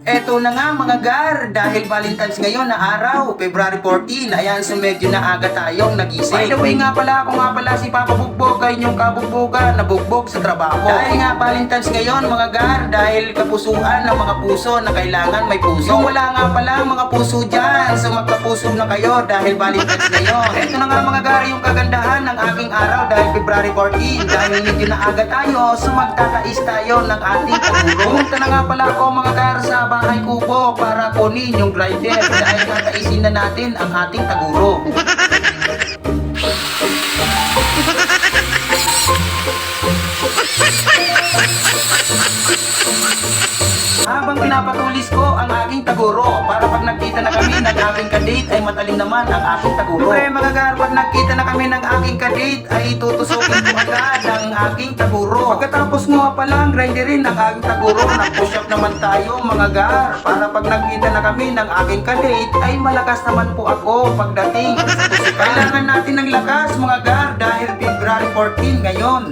Eto na nga mga gar, dahil Valentine's ngayon na araw, February 14, ayan, so medyo na aga tayong nagising. By the way nga pala, ako nga pala si Papa Bugbog, ay inyong kabugbogan, nabugbog sa trabaho. Dahil nga Valentine's ngayon mga gar, dahil kapusuan ng mga puso na kailangan may puso. Yung wala nga pala mga puso dyan, so magkapuso na kayo dahil Valentine's ngayon. Eto na nga mga gar, yung kagandahan ng aking araw dahil February 14, dahil medyo na aga tayo, so magtatais tayo ng ating paguro. Pumunta na nga pala ako mga gar sa bahay kubo para kunin yung grinder dahil tataisin na natin ang ating taguro. Habang pinapatulis ko ang aking taguro para pag nagkita na kami ng aking kadate ay matalim naman ang aking taguro. Siyempre mga gar, pag nagkita na kami ng aking kadate ay tutusukin ko agad ang aking taguro. Pagkatapos nga palang grinderin ang aking taguro, nag-push up naman tayo mga gar para pag nagkita na kami ng aking kadate ay malakas naman po ako pagdating sa pusikan. Kailangan natin ng lakas mga gar dahil February 14 ngayon.